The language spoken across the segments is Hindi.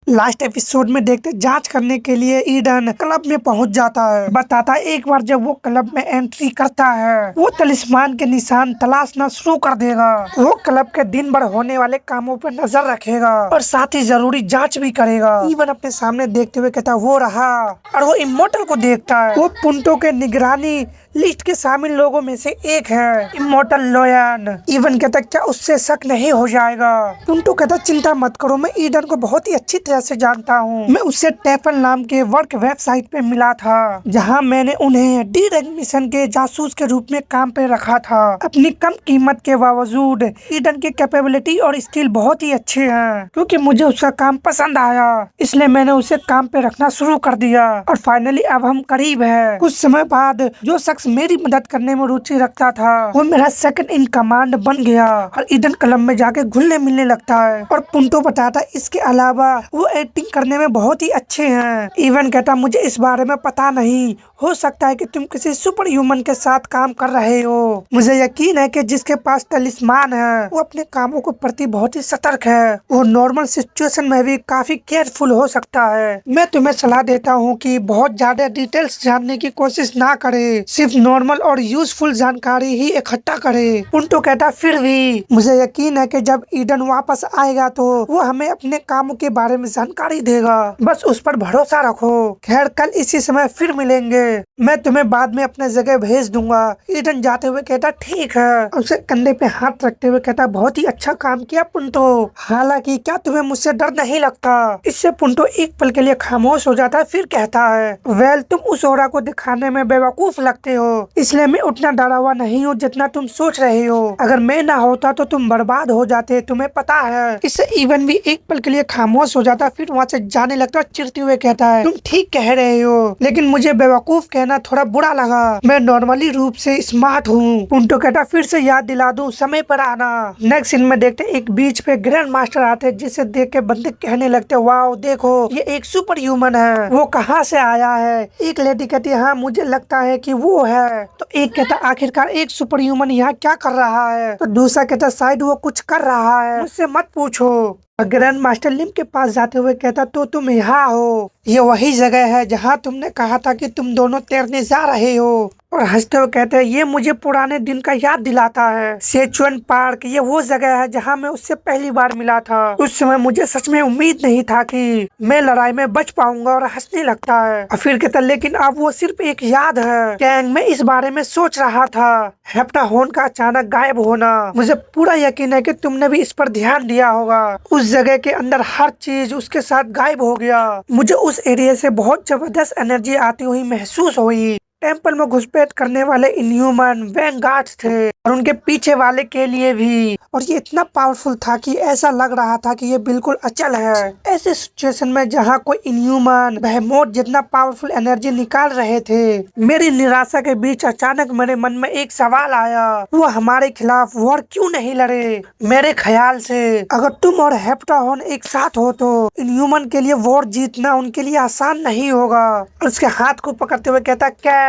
लास्ट एपिसोड में देखते जांच करने के लिए ईडन क्लब में पहुंच जाता है। बताता है एक बार जब वो क्लब में एंट्री करता है वो तलिस्मान के निशान तलाशना शुरू कर देगा। वो क्लब के दिन भर होने वाले कामों पर नजर रखेगा और साथ ही जरूरी जांच भी करेगा। ईवन अपने सामने देखते हुए कहता वो रहा और वो इमोर्टल को देखता है। वो पुंटो के निगरानी लिस्ट के शामिल लोगों में से एक है, इमोर्टल लोयन। ईवन कहता क्या उससे शक नहीं हो जाएगा। पुंटो कहता चिंता मत करो, मैं ईडन को बहुत ही अच्छी तरह से जानता हूँ। मैं उससे टेफल नाम के वर्क वेबसाइट पे मिला था जहाँ मैंने उन्हें डी-रैंक मिशन के जासूस के रूप में काम पे रखा था। अपनी कम कीमत के बावजूद ईडन की कैपेबिलिटी और स्किल बहुत ही अच्छे हैं। क्योंकि मुझे उसका काम पसंद आया इसलिए मैंने उसे काम पे रखना शुरू कर दिया और फाइनली अब हम करीब है। कुछ समय बाद जो शख्स मेरी मदद करने में रुचि रखता था वो मेरा सेकंड इन कमांड बन गया और ईडन क्लब में जाके घुलने मिलने लगता है। और पुंटो बताता इसके अलावा वो एक्टिंग करने में बहुत ही अच्छे हैं। ईवन कहता मुझे इस बारे में पता नहीं, हो सकता है कि तुम किसी सुपर ह्यूमन के साथ काम कर रहे हो। मुझे यकीन है कि जिसके पास तलिस्मान है वो अपने कामों के प्रति बहुत ही सतर्क है। वो नॉर्मल सिचुएशन में भी काफी केयरफुल हो सकता है। मैं तुम्हें सलाह देता हूँ कि बहुत ज्यादा डिटेल्स जानने की कोशिश ना करे, सिर्फ नॉर्मल और यूजफुल जानकारी ही इकट्ठा करे। पुंटो कहता फिर भी मुझे यकीन है कि जब ईडन वापस आएगा तो वो हमें अपने कामों के बारे में जानकारी देगा, बस उस पर भरोसा रखो। खैर कल इसी समय फिर मिलेंगे, मैं तुम्हें बाद में अपने जगह भेज दूंगा। ईडन जाते हुए कहता ठीक है, उसे कंधे पे हाथ रखते हुए कहता बहुत ही अच्छा काम किया पुंटो, हालांकि क्या तुम्हें मुझसे डर नहीं लगता। इससे पुंटो एक पल के लिए खामोश हो जाता है, फिर कहता है वेल तुम उस ओरा को दिखाने में बेवकूफ लगते हो, इसलिए मैं उतना डरा हुआ नहीं हूँ जितना तुम सोच रहे हो। अगर मैं ना होता तो तुम बर्बाद हो जाते, तुम्हें पता है। इससे ईवन भी एक पल के लिए खामोश हो जाता, फिर वहाँ से जाने लगता, चिढ़ते हुए कहता है तुम ठीक कह रहे हो, लेकिन मुझे बेवकूफ कहना थोड़ा बुरा लगा, मैं नॉर्मली रूप से स्मार्ट हूँ। पुंटो कहता फिर से याद दिला दूं समय पर आना। नेक्स्ट सीन में देखते एक बीच पे ग्रैंड मास्टर आते जिसे देख के बंदे कहने लगते वाओ देखो ये एक सुपर ह्यूमन है, वो कहाँ से आया है। एक लेडी कहती हाँ मुझे लगता है कि वो है। तो एक कहता आखिरकार एक सुपर ह्यूमन यहाँ क्या कर रहा है। तो दूसरा कहता शायद वो कुछ कर रहा है, मुझसे मत पूछो। ग्रैंड मास्टर लिम के पास जाते हुए कहता तो तुम यहाँ हो, ये वही जगह है जहाँ तुमने कहा था कि तुम दोनों तैरने जा रहे हो। और हंसते हुए कहते हैं ये मुझे पुराने दिन का याद दिलाता है। सेचुअन पार्क ये वो जगह है जहाँ मैं उससे पहली बार मिला था। उस समय मुझे सच में उम्मीद नहीं था कि मैं लड़ाई में बच पाऊंगा और हंसने लगता है। और फिर कहता लेकिन अब वो सिर्फ एक याद है। कैंग मैं इस बारे में सोच रहा था, हेप्टा होन का अचानक गायब होना, मुझे पूरा यकीन है कि तुमने भी इस पर ध्यान दिया होगा। उस जगह के अंदर हर चीज उसके साथ गायब हो गया। मुझे उस एरिया से बहुत जबरदस्त एनर्जी आती हुई महसूस हुई। टेंपल में घुसपैठ करने वाले इनह्यूमन वैनगार्ड्स थे और उनके पीछे वाले के लिए भी, और ये इतना पावरफुल था कि ऐसा लग रहा था कि ये बिल्कुल अचल है। ऐसे सिचुएशन में जहाँ कोई इनह्यूमन बेहेमोथ जितना पावरफुल एनर्जी निकाल रहे थे, मेरी निराशा के बीच अचानक मेरे मन में एक सवाल आया, वो हमारे खिलाफ वॉर क्यों नहीं लड़े। मेरे ख्याल से अगर तुम और हेप्टाहोन एक साथ हो तो इनह्यूमन के लिए वॉर जीतना उनके लिए आसान नहीं होगा। और उसके हाथ को पकड़ते हुए कहता कैंग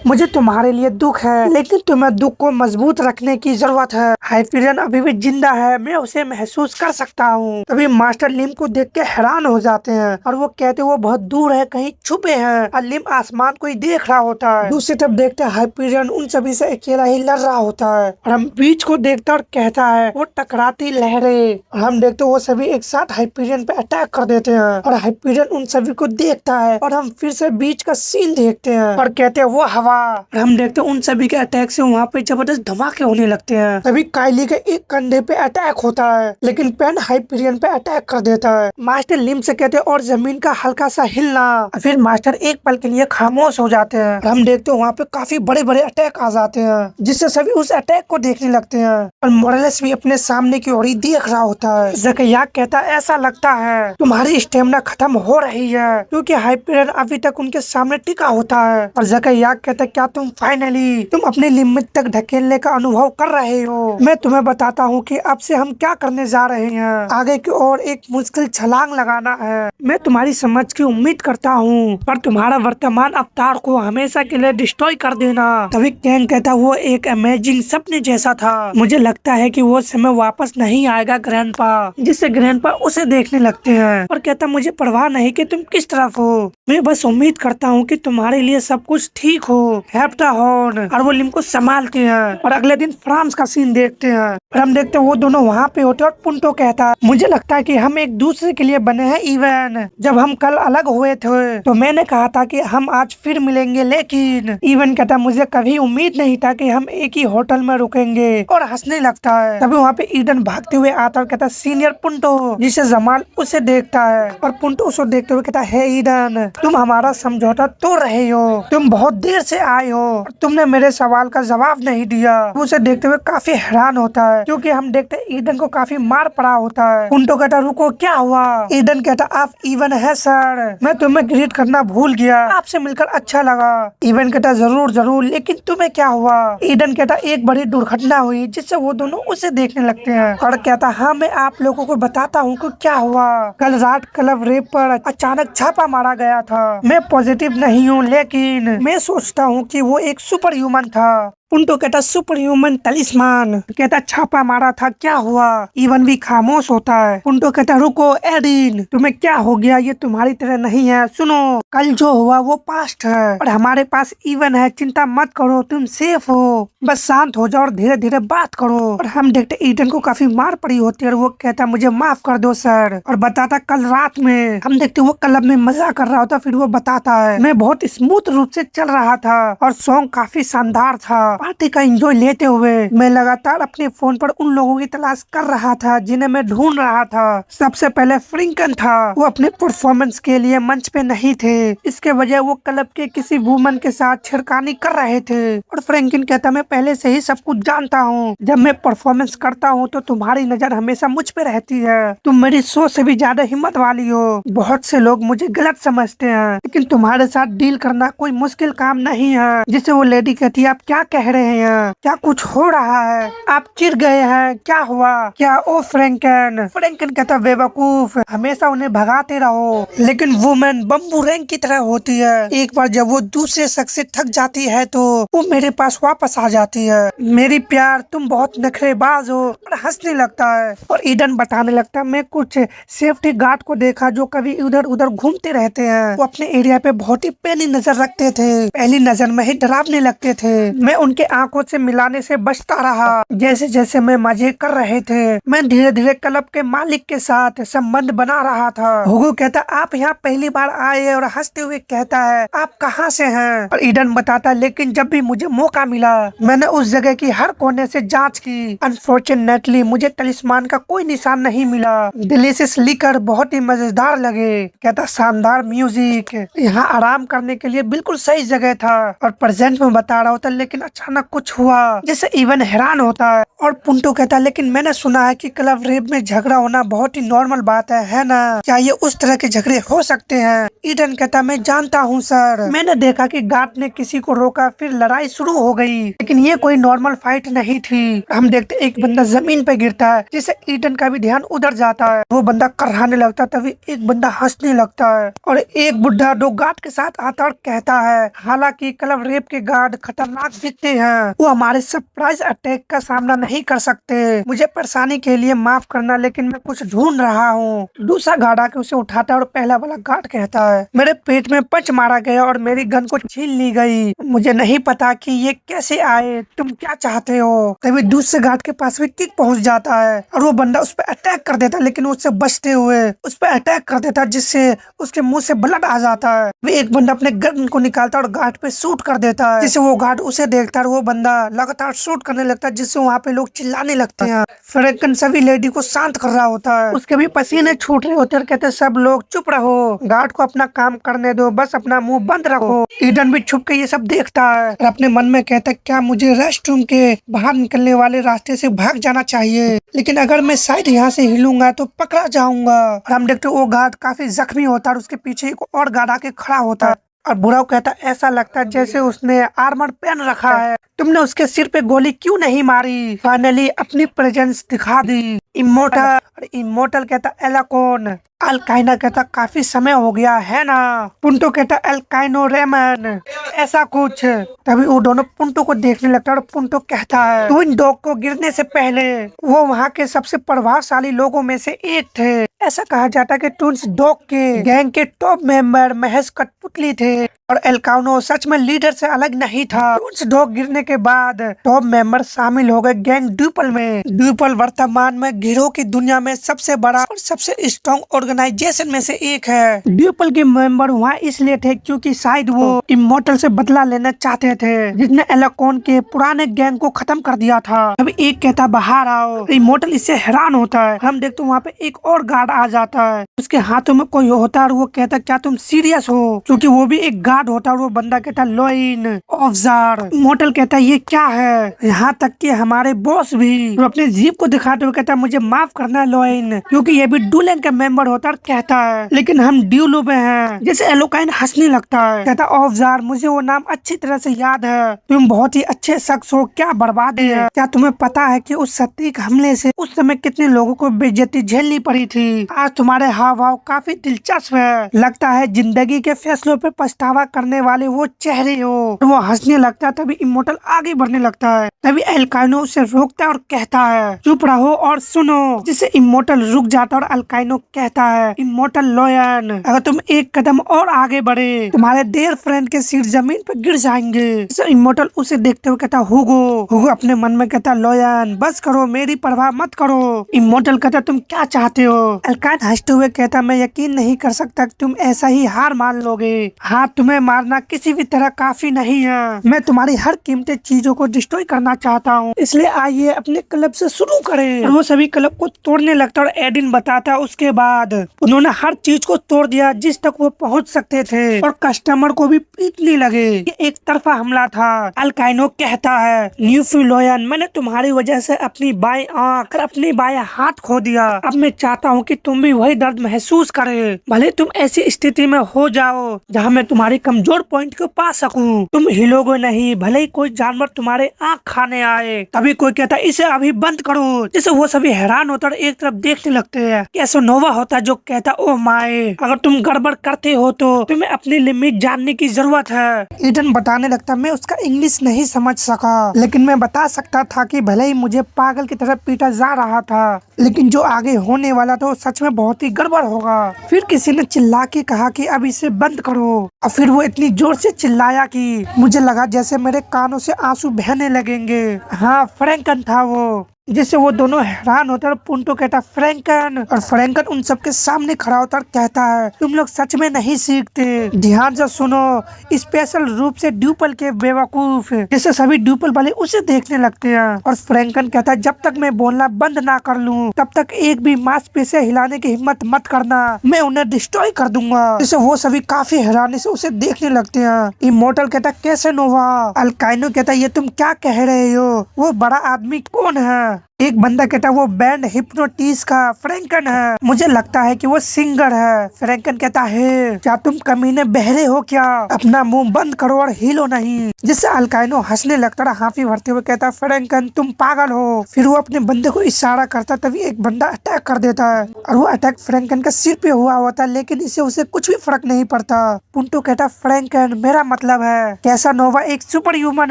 मुझे तुम्हारे लिए दुख है, लेकिन तुम्हें दुख को मजबूत रखने की जरूरत है। हाइपीरियन अभी भी जिंदा है, मैं उसे महसूस कर सकता हूँ। तभी मास्टर लिम को देख के हैरान हो जाते हैं और वो कहते वो बहुत दूर है, कहीं छुपे हैं। और लिम आसमान को ही देख रहा होता है। दूसरी तरफ देखते हैं हाइपीरियन उन सभी से अकेला ही लड़ रहा होता है और हम बीच को देखते और कहता है वो टकराती लहरें। और हम देखते वो सभी एक साथ हाइपीरियन पे अटैक कर देते हैं और हाइपीरियन उन सभी को देखता है और हम फिर से बीच का सीन देखते हैं और कहते वो हवा। और हम देखते हैं उन सभी के अटैक से वहाँ पे जबरदस्त धमाके होने लगते हैं। तभी काइली के एक कंधे पे अटैक होता है, लेकिन पेन हाइपीरियन पे अटैक कर देता है। मास्टर लिम से कहते हैं और जमीन का हल्का सा हिलना। फिर मास्टर एक पल के लिए खामोश हो जाते हैं और हम देखते हैं वहाँ पे काफी बड़े बड़े अटैक आ जाते हैं, जिससे सभी उस अटैक को देखने लगते हैं। और मोरेलेस भी अपने सामने की ओर ही देख रहा होता है। ज़कैया कहता ऐसा लगता है तुम्हारी स्टेमिना खत्म हो रही है, क्योंकि हाइपीरियन अभी तक उनके सामने टिका होता है। और का याक कहता क्या तुम अपनी लिमिट तक ढकेलने का अनुभव कर रहे हो। मैं तुम्हें बताता हूँ कि अब से हम क्या करने जा रहे हैं। आगे की ओर एक मुश्किल छलांग लगाना है। मैं तुम्हारी समझ की उम्मीद करता हूँ, पर तुम्हारा वर्तमान अवतार को हमेशा के लिए डिस्ट्रॉय कर देना। तभी कैंग कहता वो एक अमेजिंग सपने जैसा था। मुझे लगता है कि वो समय वापस नहीं आएगा ग्रैंडपा। जिससे ग्रैंडपा उसे देखने लगते हैं और कहता मुझे परवाह नहीं कि तुम किस तरफ हो, मैं बस उम्मीद करता हूँ कि तुम्हारे लिए सब कुछ ठीक हो। हैप्टा हॉर्न और वो लिम को संभालते हैं और अगले दिन फ्रांस का सीन देखते हैं और हम देखते हैं वो दोनों वहाँ पे होते और पुंटो कहता मुझे लगता है कि हम एक दूसरे के लिए बने हैं इवन। जब हम कल अलग हुए थे तो मैंने कहा था कि हम आज फिर मिलेंगे, लेकिन इवन कहता मुझे कभी उम्मीद नहीं था कि हम एक ही होटल में रुकेंगे और हंसने लगता है। तभी वहाँ पे ईडन भागते हुए आता और कहता सीनियर पुंटो, जिसे जमाल उसे देखता है और पुंटो उसे देखते हुए कहता है ईडन तुम हमारा समझौता तोड़ रहे हो, तुम बहुत देर से आए हो और तुमने मेरे सवाल का जवाब नहीं दिया। उसे देखते हुए काफी हैरान होता है क्योंकि हम देखते हैं ईडन को काफी मार पड़ा होता है। पुंटो कहता रुको क्या हुआ। ईडन कहता आप इवन है सर, मैं तुम्हें ग्रीट करना भूल गया, आपसे मिलकर अच्छा लगा। इवन कहता जरूर जरूर, लेकिन तुम्हें क्या हुआ। ईडन कहता एक बड़ी दुर्घटना हुई जिससे वो दोनों उसे देखने लगते हैं और कहता हाँ मैं आप लोगों को बताता हूँ कि क्या हुआ। कल रात क्लब रेप पर अचानक छापा मारा गया था। मैं पॉजिटिव नहीं हूँ, लेकिन मैं सोचता हूँ कि वो एक सुपर ह्यूमन था। पुंटो कहता सुपर ह्यूमन तलिस्मान। कहता छापा मारा था, क्या हुआ। इवन भी खामोश होता है। पुंटो कहता रुको एडिन, तुम्हें क्या हो गया, ये तुम्हारी तरह नहीं है। सुनो कल जो हुआ वो पास्ट है और हमारे पास इवन है, चिंता मत करो, तुम सेफ हो, बस शांत हो जाओ और धीरे धीरे बात करो। और हम देखते ईडन को काफी मार पड़ी होती है और वो कहता मुझे माफ कर दो सर, और बताता कल रात में हम देखते वो क्लब में मजा कर रहा होता। फिर वो बताता है मैं बहुत स्मूथ रूप से चल रहा था और सॉन्ग काफी शानदार था। पार्टी का एंजॉय लेते हुए मैं लगातार अपने फोन पर उन लोगों की तलाश कर रहा था जिन्हें मैं ढूंढ रहा था। सबसे पहले फ्रिंकन था, वो अपने परफॉर्मेंस के लिए मंच पे नहीं थे, इसके वजह वो क्लब के किसी वुमन के साथ छिड़कानी कर रहे थे। और फ्रैंकिन कहता मैं पहले से ही सब कुछ जानता हूँ, जब मैं परफॉर्मेंस करता हूँ तो तुम्हारी नजर हमेशा मुझ पे रहती है, तुम मेरी सोच से भी ज्यादा हिम्मत वाली हो। बहुत से लोग मुझे गलत समझते हैं, लेकिन तुम्हारे साथ डील करना कोई मुश्किल काम नहीं है। जिसे वो लेडी कहती है आप क्या कह रहे हैं, क्या कुछ हो रहा है, आप चिढ़ गए हैं, क्या हुआ क्या। ओ फ्रैंकन कहता बेवकूफ, हमेशा उन्हें भगाते रहो, लेकिन वुमेन बम्बू रैंक की तरह होती है, एक बार जब वो दूसरे शख्स से थक जाती है तो वो मेरे पास वापस आ जाती है। मेरी प्यार तुम बहुत नखरेबाज हो। और हंसने लगता है और ईडन बताने लगता है मैं कुछ सेफ्टी गार्ड को देखा जो कभी इधर उधर घूमते रहते हैं, वो अपने एरिया पे बहुत ही पैनी नजर रखते थे, पहली नजर में ही डरावने लगते थे। मैं उनके आंखों से मिलाने से बचता रहा। जैसे जैसे मैं मजे कर रहे थे मैं धीरे धीरे क्लब के मालिक के साथ संबंध बना रहा था। हुगो कहता आप यहाँ पहली बार आए और हंसते हुए कहता है आप कहाँ से हैं। और ईडन बताता लेकिन जब भी मुझे मौका मिला मैंने उस जगह की हर कोने से जांच की। अनफॉर्चुनेटली मुझे तलिस्मान का कोई निशान नहीं मिला। डिलीशियस लिकर बहुत ही मजेदार लगे। कहता शानदार म्यूजिक, यहाँ आराम करने के लिए बिल्कुल सही जगह था। और प्रेजेंट में बता रहा होता लेकिन अचानक कुछ हुआ जिससे इवन हैरान होता है। और पुंटो कहता है लेकिन मैंने सुना है कि क्लब रेप में झगड़ा होना बहुत ही नॉर्मल बात है ना, क्या ये उस तरह के झगड़े हो सकते हैं। ईडन कहता मैं जानता हूँ सर, मैंने देखा कि गार्ड ने किसी को रोका फिर लड़ाई शुरू हो गई, लेकिन ये कोई नॉर्मल फाइट नहीं थी। हम देखते एक बंदा जमीन पे गिरता है जिससे ईडन का भी ध्यान उधर जाता है। वो बंदा कराने लगता है, तभी एक बंदा हंसने लगता है और एक बुढ़ा दो गार्ड के साथ आता और कहता है हालांकि क्लब रेप के गार्ड खतरनाक दिखते हैं, वो हमारे सरप्राइज अटैक का सामना नहीं कर सकते। मुझे परेशानी के लिए माफ करना, लेकिन मैं कुछ ढूंढ रहा हूँ। दूसरा गार्ड आके उसे उठाता है और पहला वाला गार्ड कहता है मेरे पेट में पंच मारा गया और मेरी गन को छीन ली गई, मुझे नहीं पता कि ये कैसे आए, तुम क्या चाहते हो। तभी दूसरे गार्ड के पास भी किक पहुंच जाता है और वो बंदा उस पर अटैक कर देता है, लेकिन उससे बचते हुए उस पर अटैक कर देता है जिससे उसके मुंह से ब्लड आ जाता है। वे एक बंदा अपने गन को निकालता है और गार्ड पे शूट कर देता है, जिससे वो गार्ड उसे देखता है और वो बंदा लगातार शूट करने लगता है, जिससे वहाँ पे लोग चिल्लाने लगते हैं। फ्रैंकन सभी लेडी को शांत कर रहा होता है, उसके भी पसीने छूट रहे होते हैं। कहते सब लोग चुप रहो, गार्ड को अपना काम करने दो, बस अपना मुंह बंद रखो। ईडन भी छुप के ये सब देखता है और अपने मन में कहता है क्या मुझे रेस्टरूम के बाहर निकलने वाले रास्ते से भाग जाना चाहिए, लेकिन अगर मैं साइड यहाँ से हिलूंगा तो पकड़ा जाऊंगा। और हम देखते वो गार्ड काफी जख्मी होता है और उसके पीछे एक और गार्ड आके खड़ा होता है और बुरा कहता ऐसा लगता है जैसे उसने आर्मर पहन रखा है, तुमने उसके सिर पे गोली क्यों नहीं मारी। फाइनली अपनी प्रेजेंस दिखा दी इमोर्टल। और इमोर्टल कहता एलाकोन। अल्काइनो कहता काफी समय हो गया है ना। पुंटो कहता अल्काइनो रेमन ऐसा कुछ। तभी वो दोनों पुंटो को देखने लगता है और पुंटो कहता है ट्विन डॉग को गिरने से पहले वो वहाँ के सबसे प्रभावशाली लोगों में से एक थे। ऐसा कहा जाता है कि ट्विन्स डॉग के गैंग के टॉप मेंबर महज कठपुतली थे और एल्काइनो सच में लीडर से अलग नहीं था। ट्विन्स डॉग गिरने के बाद टॉप मेंबर शामिल हो गए गैंग ड्यूपल में। ड्यूपल वर्तमान में गिरोह की दुनिया में सबसे बड़ा और सबसे स्ट्रॉन्ग ऑर्गेनाइजेशन में से एक है। ड्यूपल के मेंबर वहाँ इसलिए थे क्योंकि शायद वो इमोर्टल से बदला लेना चाहते थे जिसने एलाकोन के पुराने गैंग को खत्म कर दिया था। अभी एक कहता बाहर आओ। इमोर्टल इससे हैरान होता है। हम देखते वहाँ पे एक और गार्ड आ जाता है, उसके हाथों में कोई होता है और वो कहता क्या तुम सीरियस हो, क्योंकि वो भी एक गार्ड होता है। और वो बंदा कहता लोइन ऑफजार। इमोर्टल कहता ये क्या है, यहाँ तक कि हमारे बॉस भी। वो अपने जीप को दिखाते हुए कहता मुझे माफ करना लोइन, क्योंकि ये भी डुलेन का मेंबर होता है। कहता है लेकिन हम ड्यूलो में हैं। जैसे एलोकाइन हंसने लगता है, कहता ऑफजार मुझे वो नाम अच्छी तरह से याद है, तुम बहुत ही अच्छे शख्स हो, क्या बर्बादी है। क्या तुम्हें पता है कि उस सटीक हमले से उस समय कितने लोगों को बेइज्जती झेलनी पड़ी थी। आज तुम्हारे हाव भाव काफी दिलचस्प है, लगता है जिंदगी के फैसलों पे पछतावा करने वाले वो चेहरे हो। वो हंसने लगता है। तभी इमोर्टल आगे बढ़ने लगता है। तभी एल्काइनो उसे रोकता है और कहता है चुप रहो और सुनो, जिससे इमोर्टल रुक जाता है। और एल्काइनो कहता है इमोर्टल लोयन अगर तुम एक कदम और आगे बढ़े तुम्हारे डियर फ्रेंड के सिर जमीन पर गिर जाएंगे। इमोर्टल उसे देखते हुए कहता हुगो अपने मन में कहता लोयन बस करो, मेरी परवाह मत करो। इमोर्टल कहता तुम क्या चाहते हो। एल्काइन हंसते हुए कहता मैं यकीन नहीं कर सकता कि तुम ऐसा ही हार मान लोगे। हाँ तुम्हें मारना किसी भी तरह काफी नहीं है, मैं तुम्हारी हर कीमती चीजों को डिस्ट्रॉय करना चाहता हूँ, इसलिए आइए अपने क्लब से शुरू करें। और वो सभी क्लब को तोड़ने लगता और एडिन बताता उसके बाद उन्होंने हर चीज को तोड़ दिया जिस तक वो पहुँच सकते थे और कस्टमर को भी पीटने लगे। ये एक तरफा हमला था। अल्काइनो कहता है न्यूफी लोयन मैंने तुम्हारी वजह से अपनी बाएं आंख और अपनी बाएं हाथ खो दिया। अब मैं चाहता हूँ कि तुम भी वही दर्द महसूस करे, भले तुम ऐसी स्थिति में हो जाओ जहाँ मैं तुम्हारी कमजोर पॉइंट को पा सकूं। तुम हिलोगे नहीं भले ही कोई जानवर तुम्हारे आंख खाने आए। तभी कोई कहता इसे अभी बंद करो, जिससे वो सभी हैरान होता और एक तरफ देखने लगते हैं। कैसे नोवा होता जो कहता ओह माय अगर तुम गड़बड़ करते हो तो तुम्हें अपनी लिमिट जानने की जरूरत है। ईडन बताने लगता मैं उसका इंग्लिश नहीं समझ सका, लेकिन मैं बता सकता था कि भले ही मुझे पागल की तरह पीटा जा रहा था, लेकिन जो आगे होने वाला था वो सच में बहुत ही गड़बड़ होगा। फिर किसी ने चिल्ला के कहा कि अब इसे बंद करो और फिर वो इतनी जोर से चिल्लाया कि मुझे लगा जैसे मेरे कानों से आंसू बहने लगेंगे। हाँ फ्रैंकन था वो, जिससे वो दोनों हैरान होता है। पुंटो कहता फ्रैंकन, और फ्रैंकन उन सबके सामने खड़ा होता और कहता है तुम लोग सच में नहीं सीखते, ध्यान से सुनो, स्पेशल रूप से ड्यूपल के बेवकूफ। जिससे सभी ड्यूपल वाले उसे देखने लगते हैं। और फ्रैंकन कहता है जब तक मैं बोलना बंद ना कर लूं तब तक एक भी मांसपेशियां हिलाने की हिम्मत मत करना, मैं उन्हें डिस्ट्रॉय कर दूंगा। जिससे वो सभी काफी हैरानी से उसे देखने लगते हैं। इमोर्टल कहता कैसे नोवा। अल्काइनो कहता ये तुम क्या कह रहे हो, वो बड़ा आदमी कौन है। एक बंदा कहता वो बैंड हिप्नोटिस का फ्रैंकन है, मुझे लगता है कि वो सिंगर है। फ्रैंकन कहता है क्या तुम कमीने बहरे हो क्या, अपना मुंह बंद करो और हिलो नहीं। जिससे अल्काइनो हंसने लगता है, हाफी भरते हुए कहता फ्रैंकन तुम पागल हो। फिर वो अपने बंदे को इशारा करता, तभी एक बंदा अटैक कर देता है और वो अटैक फ्रैंकन के सिर पे हुआ होता है, लेकिन इससे उसे कुछ भी फर्क नहीं पड़ता। पुंटो कहता फ्रैंकन मेरा मतलब है कैसा नोवा एक सुपर ह्यूमन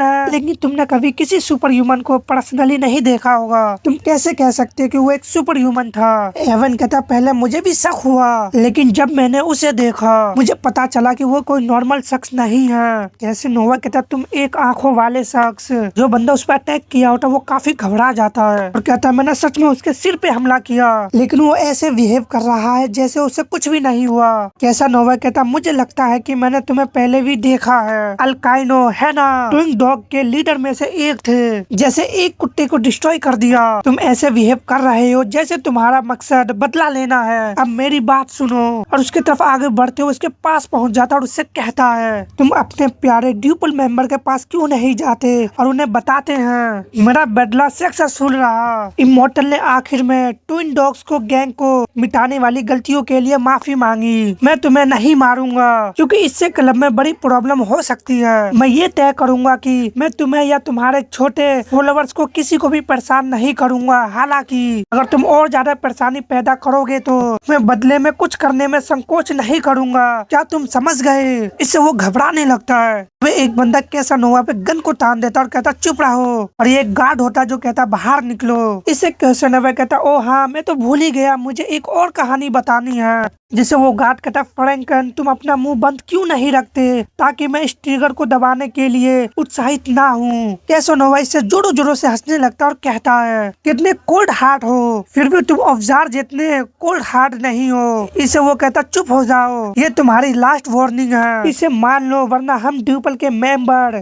है, लेकिन तुमने कभी किसी सुपर ह्यूमन को पर्सनली नहीं देखा होगा, तुम कैसे कह सकते हो कि वो एक सुपर ह्यूमन था। एवन कहता पहले मुझे भी शक हुआ, लेकिन जब मैंने उसे देखा मुझे पता चला कि वो कोई नॉर्मल शख्स नहीं है। कैसे नोवा कहता तुम एक आंखों वाले शख्स, जो बंदा उस पर अटैक किया होता वो काफी घबरा जाता है और कहता मैंने सच में उसके सिर पे हमला किया, लेकिन वो ऐसे बिहेव कर रहा है जैसे उसे कुछ भी नहीं हुआ। कैसा नोवा कहता मुझे लगता है कि मैंने तुम्हें पहले भी देखा है, अल्काइनो है ना, ट्विन डॉग के लीडर में से एक थे, जैसे एक कुत्ते को डिस्ट्रॉय कर दिया। तुम ऐसे बिहेव कर रहे हो जैसे तुम्हारा मकसद बदला लेना है। अब मेरी बात सुनो। और उसकी तरफ आगे बढ़ते हुए उसके पास पहुंच जाता और उससे कहता है, तुम अपने प्यारे ड्यूपल मेंबर के पास क्यों नहीं जाते और उन्हें बताते हैं मेरा बदला सक्सेसफुल रहा। इमोर्टल ने आखिर में ट्विन डॉग्स को गैंग को मिटाने वाली गलतियों के लिए माफी मांगी। मैं तुम्हें नहीं मारूंगा क्योंकि इससे क्लब में बड़ी प्रॉब्लम हो सकती है। मैं ये तय करूंगा कि मैं तुम्हें या तुम्हारे छोटे फॉलोवर्स को किसी को भी परेशान नहीं करूंगा। हालांकि अगर तुम और ज्यादा परेशानी पैदा करोगे तो मैं बदले में कुछ करने में संकोच नहीं करूंगा। क्या तुम समझ गए? इससे वो घबराने लगता है। वे एक बंदा कैसानोवा पे गन को तान देता और कहता चुप रहो। और ये एक गार्ड होता जो कहता बाहर निकलो। इससे कैसानोवा कहता ओ हाँ मैं तो भूल ही गया, मुझे एक और कहानी बतानी है। जिसे वो गार्ड कहता फ्रैंकन तुम अपना मुंह बंद क्यों नहीं रखते ताकि मैं इस ट्रिगर को दबाने के लिए उत्साहित ना हूँ। कैसानोवा इससे जोरों जोरों से हंसने लगता और कहता है कितने कोल्ड हार्ट हो, फिर भी तुम अवजार जितने कोल्ड हार्ट नहीं हो। इसे वो कहता चुप हो जाओ, ये तुम्हारी लास्ट वार्निंग है, इसे मान लो वरना हम ड्यूपल के मेंबर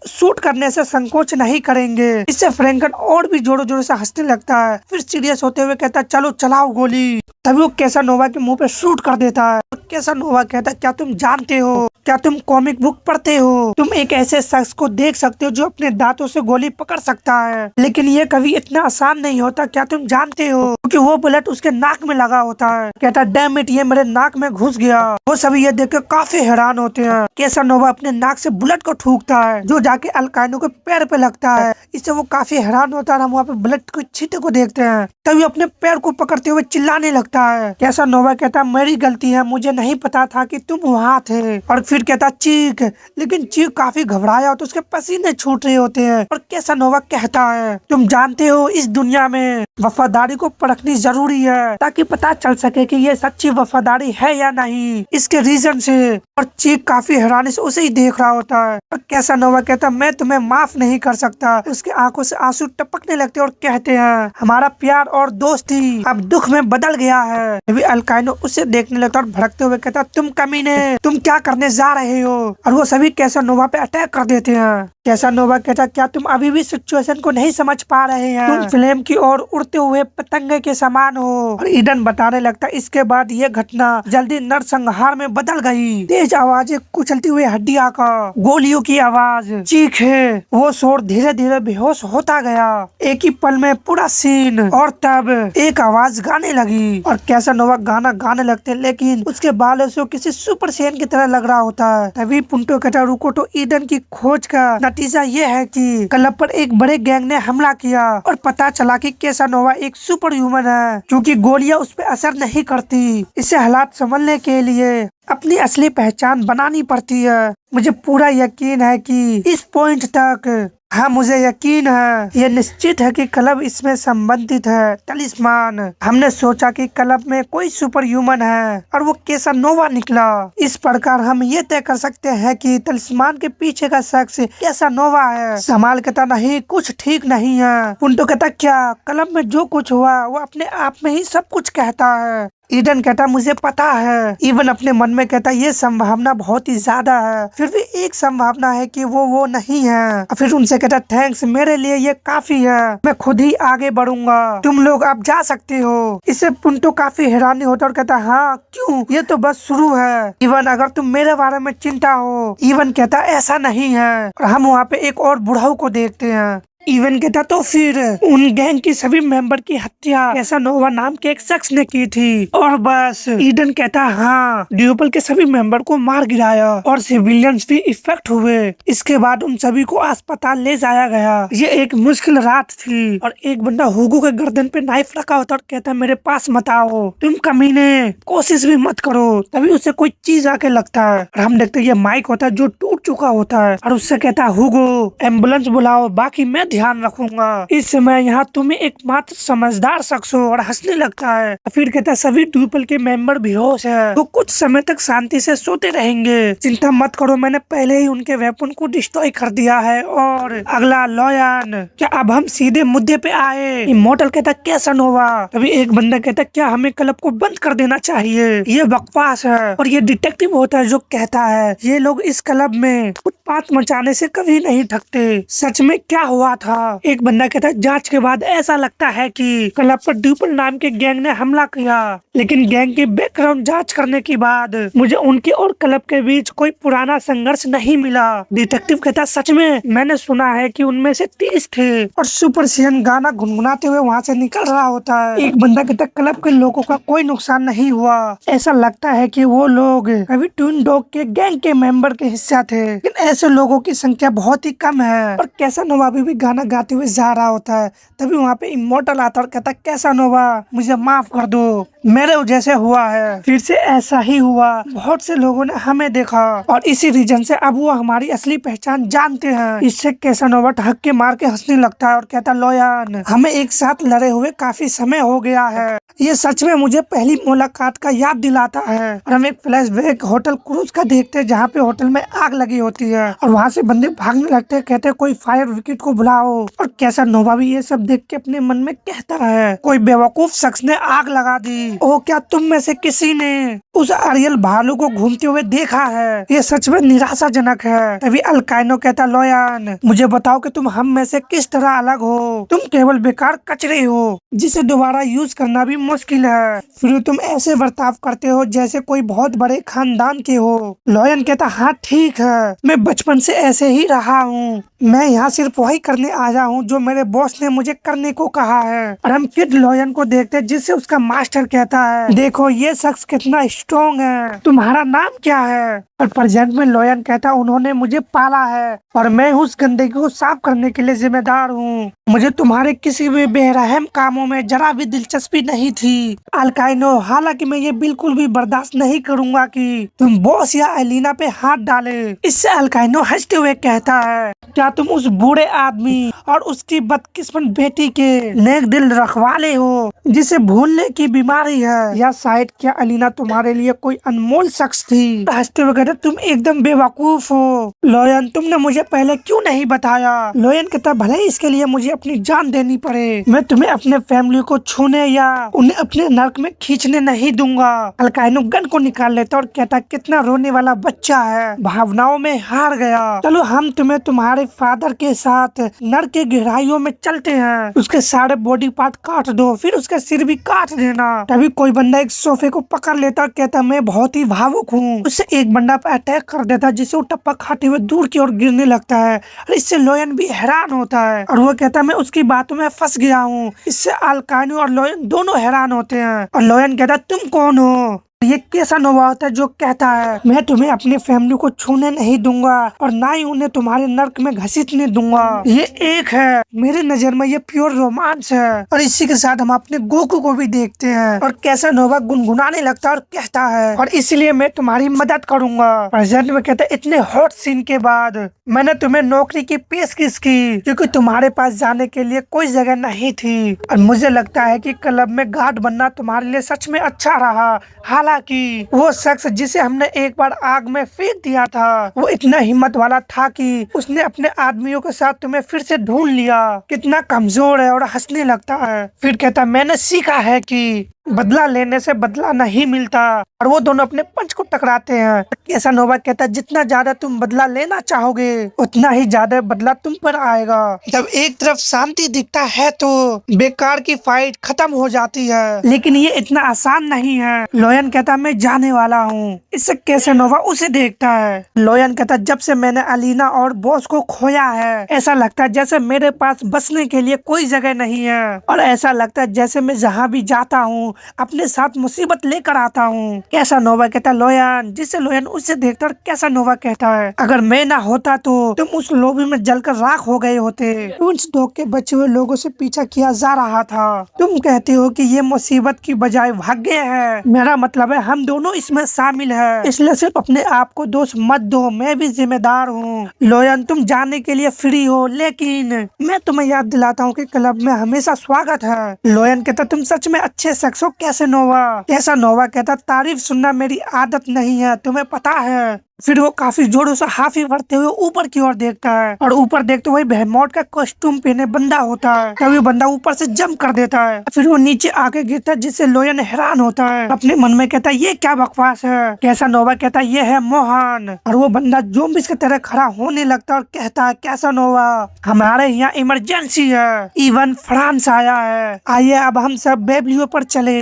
शूट करने से संकोच नहीं करेंगे। इससे फ्रैंकन और भी जोरों जोरों से हंसने लगता है। फिर सीरियस होते हुए कहता चलो चलाओ गोली। तभी वो कैसानोवा के मुंह पे शूट कर देता है। कैसानोवा कहता क्या तुम जानते हो, क्या तुम कॉमिक बुक पढ़ते हो? तुम एक ऐसे शख्स को देख सकते हो जो अपने दांतों से गोली पकड़ सकता है, लेकिन ये कभी इतना आसान नहीं होता। क्या तुम जानते हो? क्योंकि वो बुलेट उसके नाक में लगा होता है। कहता डैम इट, ये मेरे नाक में घुस गया। वो सभी ये देख के काफी हैरान होते हैं। कैसानोवा अपने नाक से बुलेट को ठूकता है जो जाके अल्काइनो के पैर पे लगता है। इससे वो काफी हैरान होता है। हम वहाँ पे बुलेट के छींटे को देखते हैं। तभी अपने पैर को पकड़ते हुए चिल्लाने लगता है। कैसानोवा कहता मेरी गलती है, मुझे नहीं पता था कि तुम वहाँ थे। और फिर कहता चीक, लेकिन चीक काफी घबराया तो उसके पसीने छूट रहे होते हैं। और कैसानोवा कहता है तुम जानते हो इस दुनिया में वफादारी को परखनी जरूरी है ताकि पता चल सके कि ये सच्ची वफादारी है या नहीं, इसके रीजन से। और चीक काफी हैरानी से उसे ही देख रहा होता है। और कैसानोवा कहता मैं तुम्हें माफ नहीं कर सकता। उसके आंखों से आंसू टपकने लगते और कहते हैं हमारा प्यार और दोस्ती अब दुख में बदल गया है। अभी अल्काइनो उसे देखने लगता और भड़कते हुए कहता तुम कमीने, तुम क्या करने जा रहे हो? और वो सभी कैसानोवा पे अटैक कर देते हैं। कैसानोवा कहता क्या तुम अभी भी सिचुएशन को नहीं समझ पा रहे हैं? तुम फ्लेम की ओर उड़ते हुए पतंगे के समान हो। और ईडन बताने लगता इसके बाद ये घटना जल्दी नरसंहार में बदल गई। तेज आवाजें, कुचलती हुई हड्डियां का, गोलियों की आवाज, चीखे, वो शोर धीरे धीरे बेहोश होता गया। एक ही पल में पूरा सीन। और तब एक आवाज गाने लगी और कैसानोवा गाना गाने लगते, लेकिन उसके बालों से किसी सुपर सेन की तरह लग रहा होता है। तभी पुंटो कहता रुको, तो ईडन की खोज का नतीजा ये है कि क्लब पर एक बड़े गैंग ने हमला किया और पता चला कि कैसानोवा एक सुपर ह्यूमन है क्योंकि गोलियां उस पर असर नहीं करती। इसे हालात संभलने के लिए अपनी असली पहचान बनानी पड़ती है। मुझे पूरा यकीन है कि इस पॉइंट तक, हाँ मुझे यकीन है, ये निश्चित है कि क्लब इसमें संबंधित है। टलिस्मान, हमने सोचा कि क्लब में कोई सुपर ह्यूमन है और वो कैसानोवा निकला। इस प्रकार हम ये तय कर सकते हैं कि टलिस्मान के पीछे का शख्स कैसानोवा है। समाल कहता नहीं, कुछ ठीक नहीं है। पुंटो कहता क्या? क्लब में जो कुछ हुआ वो अपने आप में ही सब कुछ कहता है। ईडन कहता मुझे पता है। इवन अपने मन में कहता ये संभावना बहुत ही ज्यादा है, फिर भी एक संभावना है कि वो नहीं है। फिर उनसे कहता थैंक्स, मेरे लिए ये काफी है, मैं खुद ही आगे बढ़ूंगा, तुम लोग अब जा सकते हो। इससे पुंटो काफी हैरानी होता और कहता हाँ क्यों, ये तो बस शुरू है। इवन अगर तुम मेरे बारे में चिंता हो। इवन कहता ऐसा नहीं है। और हम वहाँ पे एक और बुढ़ाऊ को देखते हैं। इवन कहता तो फिर उन गैंग की सभी मेंबर की हत्या कैसानोवा नाम के एक शख्स ने की थी। और बस ईडन कहता हाँ, ड्यूपल के सभी मेंबर को मार गिराया और सिविलियंस भी इफेक्ट हुए। इसके बाद उन सभी को अस्पताल ले जाया गया। ये एक मुश्किल रात थी। और एक बंदा हुगो के गर्दन पे नाइफ रखा होता और कहता मेरे पास मत आओ, तुम कमीने, कोशिश भी मत करो। तभी उसे कोई चीज आके लगता है और हम देखते ये माइक होता है जो टूट चुका होता है। और उससे कहता हुगो एम्बुलेंस बुलाओ, बाकी मैं ध्यान रखूंगा। इस समय यहाँ तुम्हें एकमात्र समझदार शख्स हो। और हंसने लगता है। फिर कहता सभी ड्यूपल के मेंबर बेहोश है, तो कुछ समय तक शांति से सोते रहेंगे। चिंता मत करो, मैंने पहले ही उनके वेपन को डिस्ट्रॉय कर दिया है। और अगला लॉयन, क्या अब हम सीधे मुद्दे पे आए? इमोर्टल कहता कैसानोवा। तभी एक बंदा कहता क्या हमें क्लब को बंद कर देना चाहिए, ये बकवास है। और ये डिटेक्टिव होता है जो कहता है ये लोग इस क्लब में उत्पात मचाने से कभी नहीं थकते। सच में क्या हुआ था? था। एक बंदा कहता है जांच के बाद ऐसा लगता है कि क्लब पर ड्यूपल नाम के गैंग ने हमला किया, लेकिन गैंग की बैकग्राउंड जांच करने के बाद मुझे उनके और क्लब के बीच कोई पुराना संघर्ष नहीं मिला। डिटेक्टिव कहता सच में, मैंने सुना है कि उनमें से 30 थे और सुपर सीएन गाना गुनगुनाते हुए वहाँ से निकल रहा होता है। एक बंदा कहता क्लब के लोगों का कोई नुकसान नहीं हुआ, ऐसा लगता है कि वो लोग अभी ट्विन डॉग के गैंग के मेंबर के हिस्सा थे, लेकिन ऐसे लोगों की संख्या बहुत ही कम है। और कैसानोवा भी गाना गाते हुए जा रहा होता है, तभी वहाँ पे इमोर्टल आता और कहता कैसानोवा मुझे माफ कर दो, मेरे जैसे हुआ है, फिर से ऐसा ही हुआ, बहुत से लोगों ने हमें देखा और इसी रीजन से अब वो हमारी असली पहचान जानते हैं। इससे कैसानोवा ठक के मार के हंसने लगता है और कहता लोयान हमें एक साथ लड़े हुए काफी समय हो गया है, ये सच में मुझे पहली मुलाकात का याद दिलाता है। और हम एक फ्लैशबैक होटल क्रूज का देखते हैं जहाँ पे होटल में आग लगी होती है और वहाँ से बंदे भागने लगते हैं, कहते हैं कोई फायर ब्रिगेड को बुलाओ। और कैसानोवा भी ये सब देख के अपने मन में कहता है कोई बेवकूफ शख्स ने आग लगा दी। ओ क्या तुम में से किसी ने उस अरियल भालू को घूमते हुए देखा है? ये सच में निराशाजनक है। तभी अल्काइनो कहता लोयान मुझे बताओ कि तुम हम में से किस तरह अलग हो, तुम केवल बेकार कचरे हो जिसे दोबारा यूज करना भी मुश्किल है, फिर तुम ऐसे बर्ताव करते हो जैसे कोई बहुत बड़े खानदान के हो। लोयन कहता हाँ ठीक है, मैं बचपन से ऐसे ही रहा हूँ, मैं यहाँ सिर्फ वही करने आया हूँ जो मेरे बॉस ने मुझे करने को कहा है। और हम फिर लोयन को देखते हैं जिससे उसका मास्टर कहता है देखो ये शख्स कितना स्ट्रॉन्ग है, तुम्हारा नाम क्या है? और प्रेजेंट में लोयन कहता उन्होंने मुझे पाला है और मैं उस गंदगी को साफ करने के लिए जिम्मेदार हूँ, मुझे तुम्हारे किसी भी बेरहम कामों में जरा भी दिलचस्पी नहीं थी। अल्काइनो हालांकि मैं ये बिल्कुल भी बर्दाश्त नहीं करूंगा कि तुम बॉस या एलिना पे हाथ डाले। इससे अल्काइनो हंसते हुए कहता है क्या तुम उस बूढ़े आदमी और उसकी बदकिस्मत बेटी के नेक दिल रखवाले हो जिसे भूलने की बीमारी है, या शायद क्या एलिना तुम्हारे लिए कोई अनमोल शख्स थी? हंसते हुए कहते तुम एकदम बेवकूफ हो लोयन, तुमने मुझे पहले क्यों नहीं बताया? लोयन कहता भले इसके लिए मुझे अपनी जान देनी पड़े, मैं तुम्हें अपने फैमिली को छूने या उन्हें अपने नर्क में खींचने नहीं दूंगा। अल्काइनो गन को निकाल लेता और कहता कितना रोने वाला बच्चा है, भावनाओं में हार गया, चलो हम तुम्हें तुम्हारे फादर के साथ नर्क के गहराइयों में चलते हैं, उसके सारे बॉडी पार्ट काट दो, फिर उसका सिर भी काट देना। तभी कोई बंदा एक सोफे को पकड़ लेता और कहता मैं बहुत ही भावुक हूँ, उससे एक बंदा पे अटैक कर देता जिससे वो टप्पा खाते हुए दूर की ओर गिरने लगता है और इससे लोयन भी हैरान होता है और वो कहता मैं उसकी बातों में फंस गया हूँ। इससे अल्काइनो और लोयन दोनों हैरान होते हैं और लोयन कहता तुम कौन हो? ये कैसानोवा होता है जो कहता है मैं तुम्हें अपनी फैमिली को छूने नहीं दूंगा और ना ही उन्हें तुम्हारे नर्क में घसीटने दूंगा। ये एक है, मेरे नजर में ये प्योर रोमांस है। और इसी के साथ हम अपने गोकू को भी देखते हैं और कैसानोवा गुनगुनाने लगता है और कहता है और इसलिए मैं तुम्हारी मदद करूंगा। प्रेजेंट में कहता है इतने हॉट सीन के बाद मैंने तुम्हें नौकरी की पेशकश की क्योंकि तुम्हारे पास जाने के लिए कोई जगह नहीं थी और मुझे लगता है कि क्लब में गार्ड बनना तुम्हारे लिए सच में अच्छा रहा। हालांकि वो शख्स जिसे हमने एक बार आग में फेंक दिया था वो इतना हिम्मत वाला था कि उसने अपने आदमियों के साथ तुम्हें फिर से ढूंढ लिया, कितना कमजोर है। और हंसने लगता है, फिर कहता मैंने सीखा है कि बदला लेने से बदला नहीं मिलता। और वो दोनों अपने पंच को टकराते हैं। कैसानोवा कहता है जितना ज्यादा तुम बदला लेना चाहोगे उतना ही ज्यादा बदला तुम पर आएगा। जब एक तरफ शांति दिखता है तो बेकार की फाइट खत्म हो जाती है, लेकिन ये इतना आसान नहीं है। लोयन कहता मैं जाने वाला हूँ। इससे कैसानोवा उसे देखता है। लोयन कहता जब से मैंने अलीना और बॉस को खोया है ऐसा लगता है जैसे मेरे पास बसने के लिए कोई जगह नहीं है और ऐसा लगता है जैसे मैं जहाँ भी जाता हूँ अपने साथ मुसीबत लेकर आता हूँ। कैसानोवा कहता लोयन, जिससे लोयन उसे देखता कैसानोवा कहता है अगर मैं ना होता तो तुम उस लोबी में जलकर राख हो गए होते। ट्विन्स डॉग के बचे हुए लोगों से पीछा किया जा रहा था। तुम कहते हो कि ये मुसीबत की बजाय भाग्य है, मेरा मतलब है हम दोनों इसमें शामिल है, इसलिए सिर्फ अपने आप को दोष मत दो, मैं भी जिम्मेदार हूँ। लोयन तुम जाने के लिए फ्री हो लेकिन मैं तुम्हें याद दिलाता हूँ कि क्लब में हमेशा स्वागत है। लोयन कहता तुम सच में अच्छे शख्स हो कैसानोवा। कैसानोवा कहता तारीफ सुनना मेरी आदत नहीं है, तुम्हें पता है फिर वो काफी जोरों से हाफी भरते हुए ऊपर की ओर देखता है और ऊपर देखते हुए बेहेमोथ का कॉस्ट्यूम पहने बंदा होता है। तभी बंदा ऊपर से जंप कर देता है। फिर वो नीचे आके गिरता है, जिससे लोयन हैरान होता है। अपने मन में कहता है ये क्या बकवास है। कैसानोवा कहता है ये है मोहन। और वो बंदा ज़ॉम्बीज़ की तरह खड़ा होने लगता है और कहता है कैसानोवा हमारे यहाँ इमरजेंसी है, इवन फ्रांस आया है, आइए अब हम सब बेबलियो पर चले।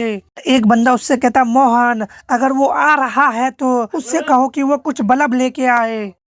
एक बंदा उससे कहता मोहन अगर वो आ रहा है तो उससे कहो कि वो कुछ बल्ब लेके आए।